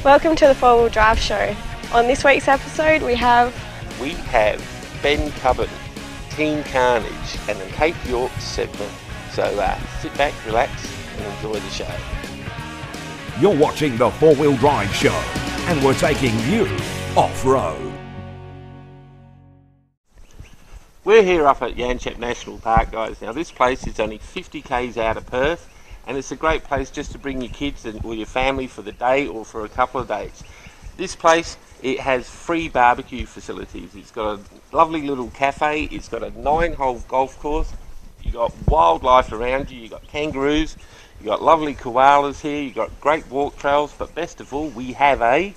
Welcome to the 4-Wheel Drive Show. On this week's episode we have Bencubbin, Team Carnage and an 8 York segment. So sit back, relax and enjoy the show. You're watching the 4-Wheel Drive Show and we're taking you off-road. We're here up at Yanchep National Park, guys. Now this place is only 50 k's out of Perth and it's a great place just to bring your kids or your family for the day or for a couple of days. This place, it has free barbecue facilities. It's got a lovely little cafe, it's got a 9-hole golf course, you've got wildlife around you, you've got kangaroos, you've got lovely koalas here, you've got great walk trails, but best of all, we have a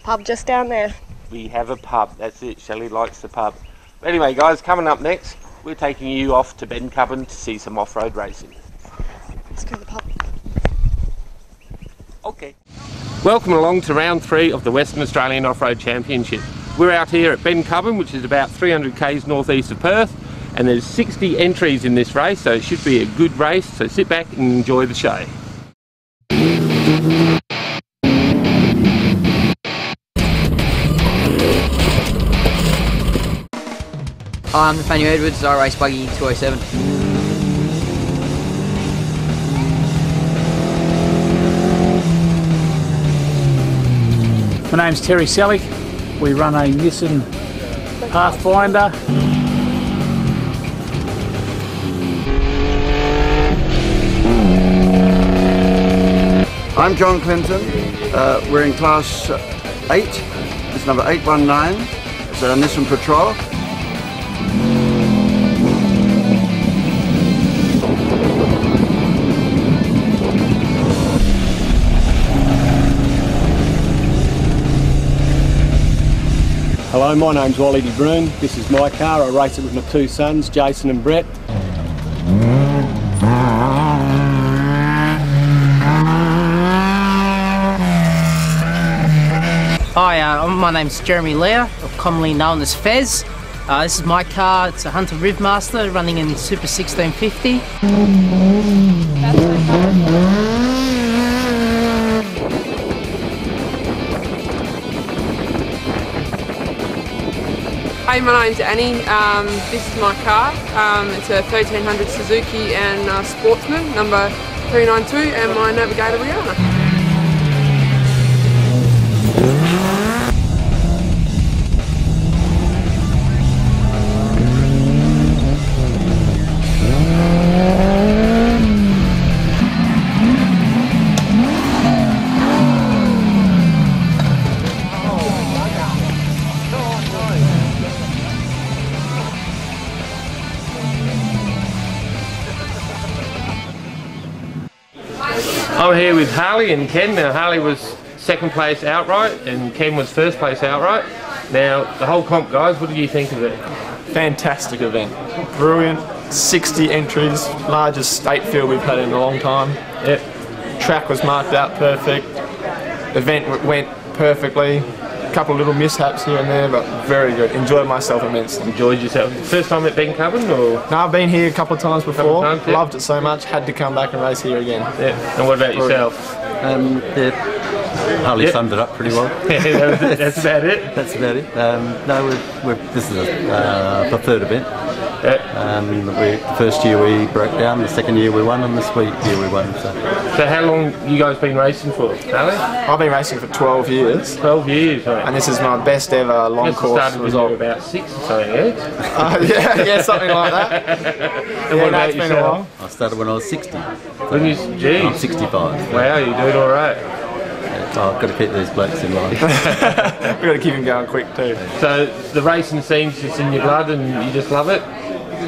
pub just down there. We have a pub, that's it, Shelley likes the pub. But anyway guys, coming up next, we're taking you off to Bencubbin to see some off-road racing. Let's go to the pub. Okay. Welcome along to round 3 of the Western Australian Off-Road Championship. We're out here at Bencubbin, which is about 300 k's northeast of Perth, and there's 60 entries in this race, so it should be a good race, so sit back and enjoy the show. Hi, I'm Nathaniel Edwards, I race buggy 207. My name's Terry Selleck. We run a Nissan Pathfinder. I'm John Clinton. We're in class 8. It's number 819. It's a Nissan Patrol. Hello, my name's Wally de Bruin. This is my car. I race it with my 2 sons, Jason and Brett. Hi, my name's Jeremy Lear, commonly known as Fez. This is my car, it's a Hunter Rivmaster running in Super 1650. Hey, my name's Annie. This is my car. It's a 1300 Suzuki and Sportsman, number 392, and my Navigator Rihanna. I'm here with Harley and Ken. Now Harley was 2nd place outright and Ken was 1st place outright. Now the whole comp, guys, what did you think of it? Fantastic event. Brilliant. 60 entries, largest state field we've had in a long time. Yep. Track was marked out perfect. Event went perfectly. A couple of little mishaps here and there, but very good. Enjoyed myself immensely. Enjoyed yourself. First time at Bencubbin or? No, I've been here a couple of times before. Yep. Loved it so much, had to come back and race here again. Yeah. And what about yourself? Harley summed it up pretty well. Yeah, that's about it. That's about it. No, this is the 3rd event. The first year we broke down, the 2nd year we won, and this year we won. So how long you guys been racing for, Harley? I've been racing for 12 years. 12 years, right. And this is my best ever long course started result. When you were about 6 or something, eh? Yeah, something like that. And what about yourself? I started when I was 60. Geez. I'm 65. Wow, you're doing all right. I've got to keep these blokes in line. We've got to keep them going quick too. So the racing seems just in your blood and you just love it?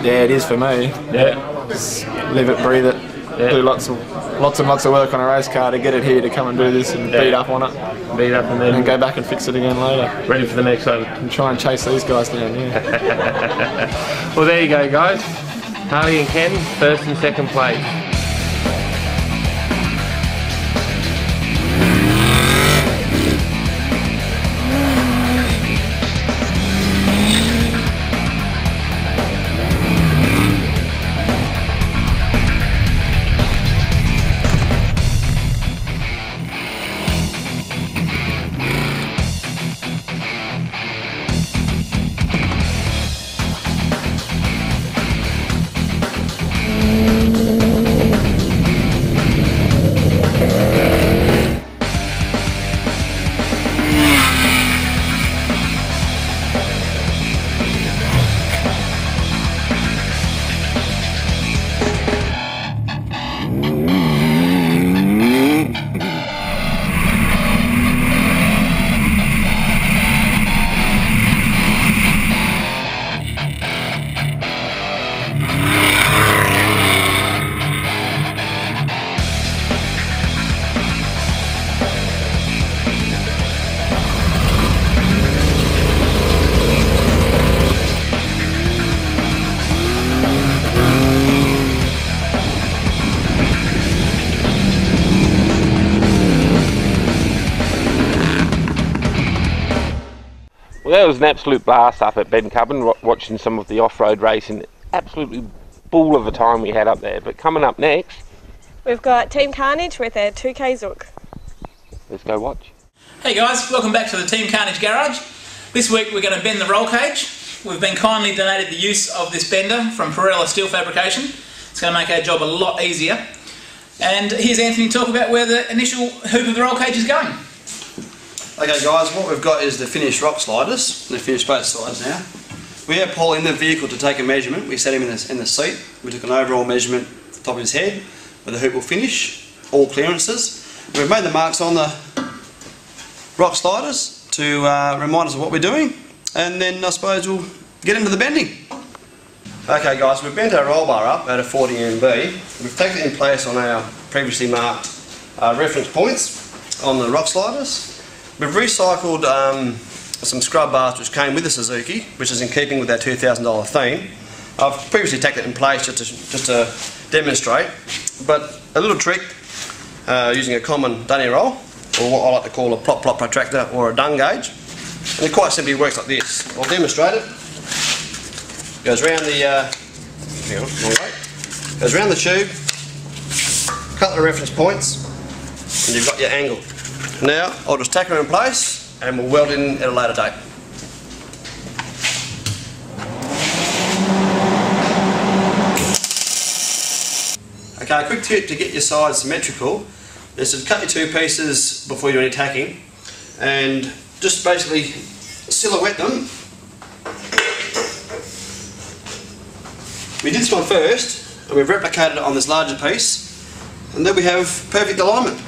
Yeah, it is for me. Yeah. Just live it, breathe it. Yeah. Do lots and lots of work on a race car to get it here to come and do this and beat up on it. Beat up and then go back and fix it again later. Ready for the next one. And try and chase these guys down, yeah. Well, there you go, guys. Harley and Ken, 1st and 2nd place. it was an absolute blast up at Bencubbin, watching some of the off-road racing. Absolutely bull of a time we had up there. But coming up next, we've got Team Carnage with their 2K Zook. Let's go watch. Hey guys, welcome back to the Team Carnage garage. This week we're going to bend the roll cage. We've been kindly donated the use of this bender from Perella Steel Fabrication. It's going to make our job a lot easier. And here's Anthony to talk about where the initial hoop of the roll cage is going. Okay guys, what we've got is the finished rock sliders. They're finished both sides now. We had Paul in the vehicle to take a measurement. We set him in the seat. We took an overall measurement at the top of his head where the hoop will finish, all clearances. We've made the marks on the rock sliders to remind us of what we're doing, and then I suppose we'll get into the bending. Okay guys, we've bent our roll bar up at a 40 MB. We've taken it in place on our previously marked reference points on the rock sliders. We've recycled some scrub bars which came with the Suzuki, which is in keeping with our $2,000 theme. I've previously taken it in place just to demonstrate, but a little trick using a common dunny roll, or what I like to call a plop protractor or a dung gauge, and it quite simply works like this. I'll demonstrate it. Goes around the goes around the tube, cut the reference points, and you've got your angle. Now I'll just tack it in place and we'll weld it in at a later date. Okay, a quick tip to get your sides symmetrical is to cut your two pieces before you do any tacking and just basically silhouette them. We did this one first and we've replicated it on this larger piece, and then we have perfect alignment.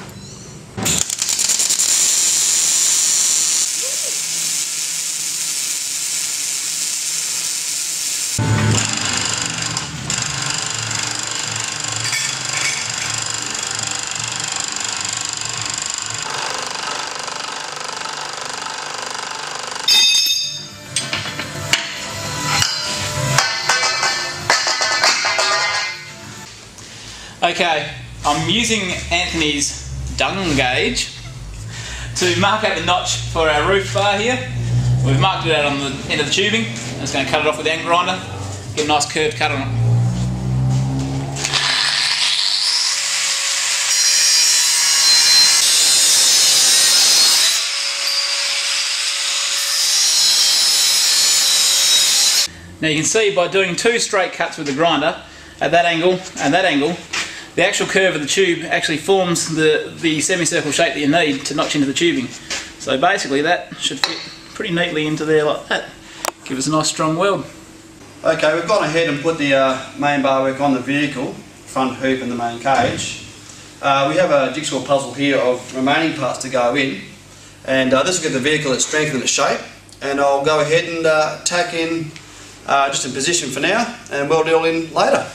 Okay, I'm using Anthony's dung gauge to mark out the notch for our roof bar here. We've marked it out on the end of the tubing. I'm just going to cut it off with the angle grinder, get a nice curved cut on it. Now you can see by doing two straight cuts with the grinder at that angle and that angle, the actual curve of the tube actually forms the semicircle shape that you need to notch into the tubing. So basically that should fit pretty neatly into there like that. Give us a nice strong weld. Okay, we've gone ahead and put the main bar work on the vehicle, front hoop and the main cage. We have a jigsaw puzzle here of remaining parts to go in, and this will give the vehicle its strength and its shape, and I'll go ahead and tack in just in position for now and weld it all in later.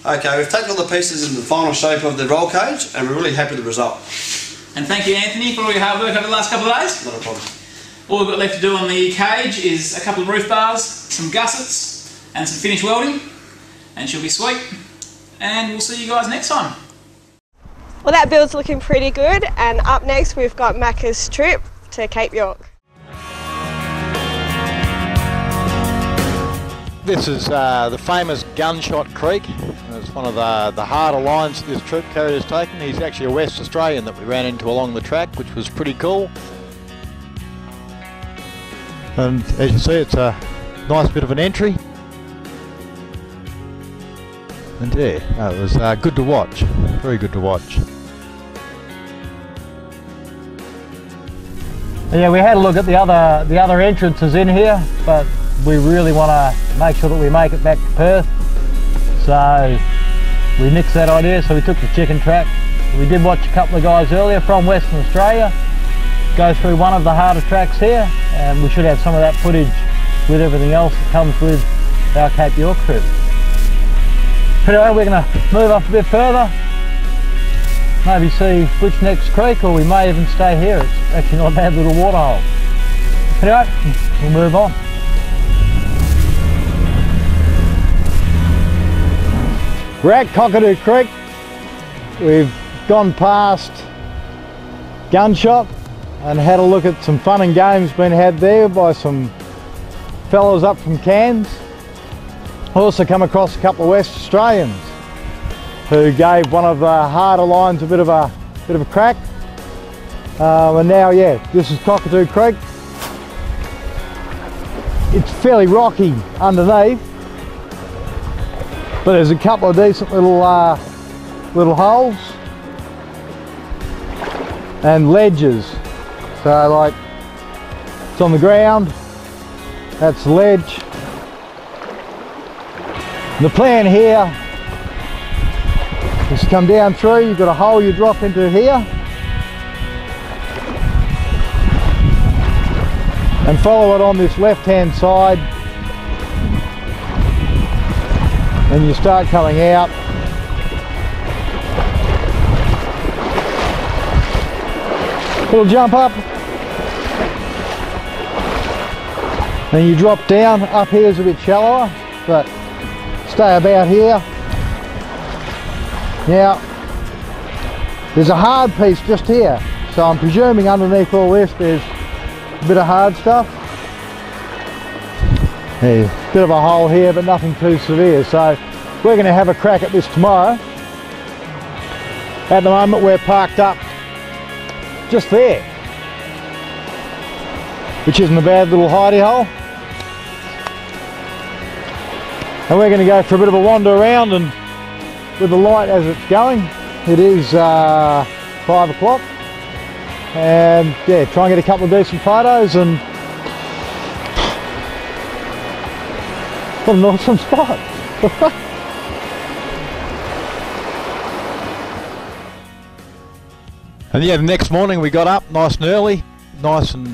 Okay, we've taken all the pieces into the final shape of the roll cage and we're really happy with the result. And thank you Anthony for all your hard work over the last couple of days. Not a problem. All we've got left to do on the cage is a couple of roof bars, some gussets and some finish welding, and she'll be sweet. And we'll see you guys next time. Well, that build's looking pretty good, and up next we've got Macca's trip to Cape York. This is the famous Gunshot Creek. It's one of the harder lines this trip carrier's taken. He's actually a West Australian that we ran into along the track, which was pretty cool. And as you see, it's a nice bit of an entry. And yeah, it was good to watch, very good to watch. Yeah, we had a look at the other entrances in here, but we really want to make sure that we make it back to Perth. So we nixed that idea, so we took the chicken track. We did watch a couple of guys earlier from Western Australia go through one of the harder tracks here, and we should have some of that footage with everything else that comes with our Cape York trip. But anyway, we're going to move up a bit further, maybe see which next creek, or we may even stay here. It's actually not a bad little water hole. Anyway, we'll move on. We're at Cockatoo Creek. We've gone past Gunshot and had a look at some fun and games being had there by some fellows up from Cairns. Also come across a couple of West Australians who gave one of the harder lines a bit of a crack. And now, yeah, this is Cockatoo Creek. It's fairly rocky underneath, but there's a couple of decent little holes and ledges. So like, it's on the ground, that's the ledge. And the plan here is to come down through. You've got a hole you drop into here and follow it on this left hand side, and you start coming out. It'll jump up and you drop down. Up here is a bit shallower, but stay about here. Now there's a hard piece just here, so I'm presuming underneath all this there's a bit of hard stuff. There's a bit of a hole here, but nothing too severe, so we're going to have a crack at this tomorrow. At the moment we're parked up just there, which isn't a bad little hidey hole, and we're going to go for a bit of a wander around, and with the light as it's going, it is 5 o'clock, and yeah, try and get a couple of decent photos. And what an awesome spot. And yeah, the next morning we got up nice and early, nice and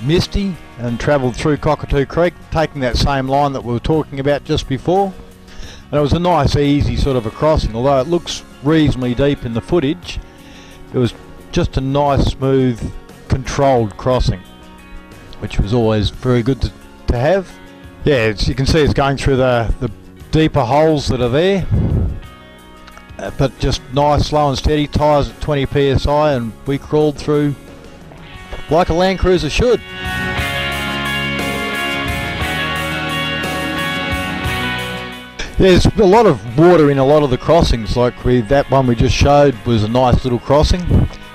misty, and travelled through Cockatoo Creek, taking that same line that we were talking about just before. And it was a nice, easy sort of a crossing, although it looks reasonably deep in the footage. It was just a nice, smooth, controlled crossing, which was always very good to have. Yeah, as you can see, it's going through the deeper holes that are there. But just nice, slow and steady, tyres at 20 psi, and we crawled through like a Land Cruiser should. There's a lot of water in a lot of the crossings, like that one we just showed was a nice little crossing.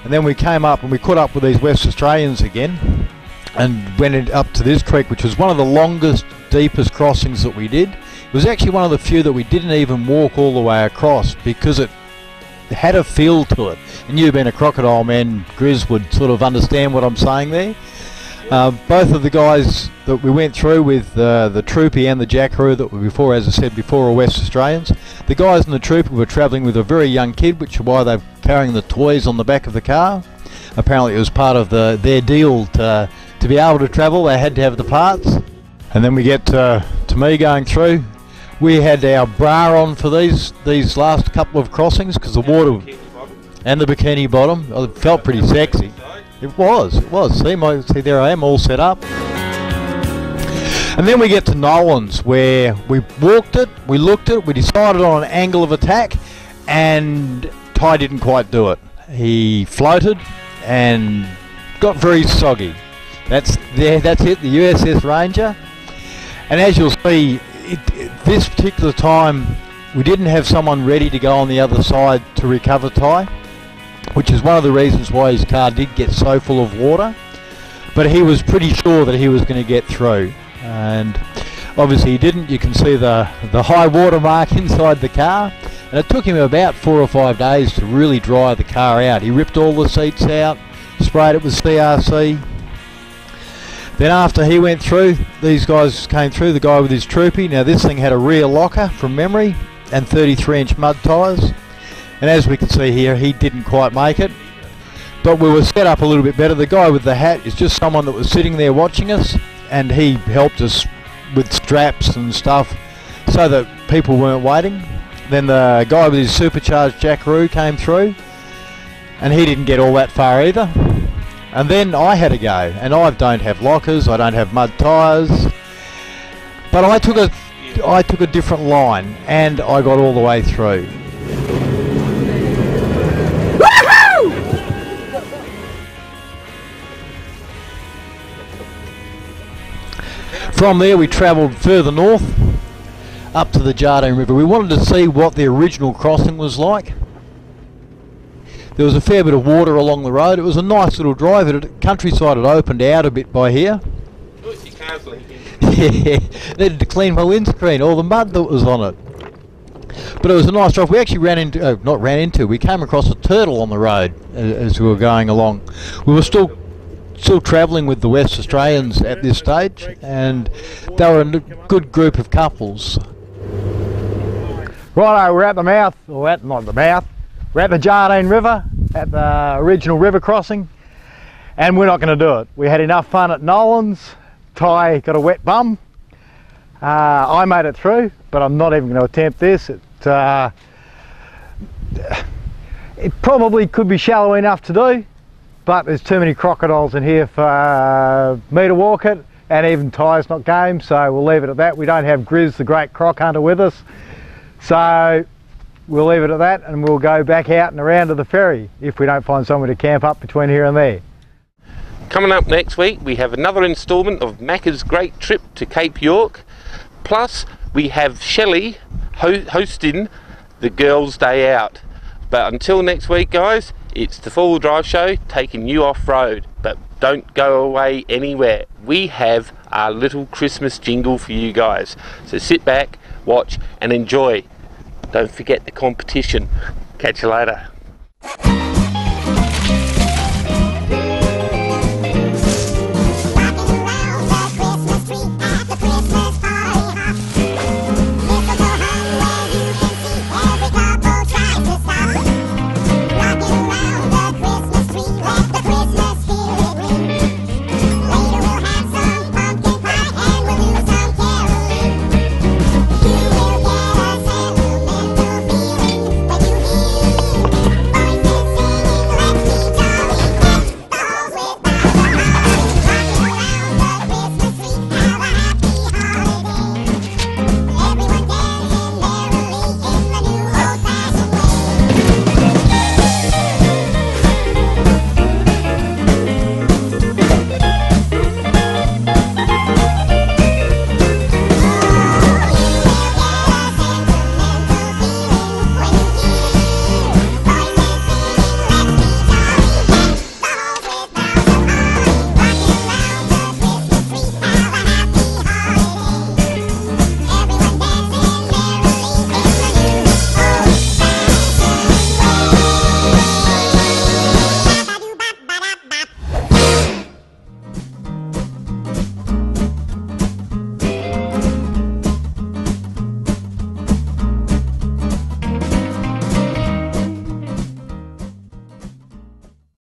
And then we came up and we caught up with these West Australians again and went up to this creek, which was one of the longest, deepest crossings that we did. It was actually one of the few that we didn't even walk all the way across because it had a feel to it. And you being a crocodile man, Grizz, would sort of understand what I'm saying there. Both of the guys that we went through with, the Troopy and the Jackaroo that were before, as I said before, are West Australians. The guys in the Troopy were travelling with a very young kid, which is why they're carrying the toys on the back of the car. Apparently it was part of their deal to be able to travel, they had to have the parts. And then we get to me going through. We had our bra on for these last couple of crossings because the water and the bikini bottom. It felt pretty sexy. It was. See, there I am, all set up. And then we get to Nolan's, where we walked it, we looked at it, we decided on an angle of attack, and Ty didn't quite do it. He floated and got very soggy. That's it, the USS Ranger. And as you'll see, this particular time we didn't have someone ready to go on the other side to recover Ty, which is one of the reasons why his car did get so full of water. But he was pretty sure that he was going to get through, and obviously he didn't. You can see the high water mark inside the car, and it took him about 4 or 5 days to really dry the car out. He ripped all the seats out, sprayed it with CRC. Then after he went through, these guys came through, the guy with his troopy. Now this thing had a rear locker from memory and 33-inch mud tyres. And as we can see here, he didn't quite make it. But we were set up a little bit better. The guy with the hat is just someone that was sitting there watching us, and he helped us with straps and stuff so that people weren't waiting. Then the guy with his supercharged jackaroo came through, and he didn't get all that far either. And then I had a go, and I don't have lockers, I don't have mud tyres, but I took a different line, and I got all the way through. From there we travelled further north up to the Jardine River. We wanted to see what the original crossing was like. There was a fair bit of water along the road. It was a nice little drive. The countryside had opened out a bit by here. You can't leave in. Yeah, needed to clean my windscreen, all the mud that was on it. But it was a nice drive. We actually we came across a turtle on the road as we were going along. We were still travelling with the West Australians at this stage, and they were a good group of couples. Righto, we're at the mouth, or not the mouth, we're at the Jardine River, at the original river crossing, and we're not going to do it. We had enough fun at Nolan's. Ty got a wet bum. I made it through, but I'm not even going to attempt this. It probably could be shallow enough to do, but there's too many crocodiles in here for me to walk it, and even Ty's not game, so we'll leave it at that. We don't have Grizz, the great croc hunter, with us, so we'll leave it at that, and we'll go back out and around to the ferry if we don't find somewhere to camp up between here and there. Coming up next week, we have another instalment of Macca's great trip to Cape York, plus we have Shelley hosting the Girls' Day Out. But until next week, guys, it's the 4-wheel drive show taking you off-road. But don't go away anywhere. We have our little Christmas jingle for you guys. So sit back, watch and enjoy. Don't forget the competition. Catch you later.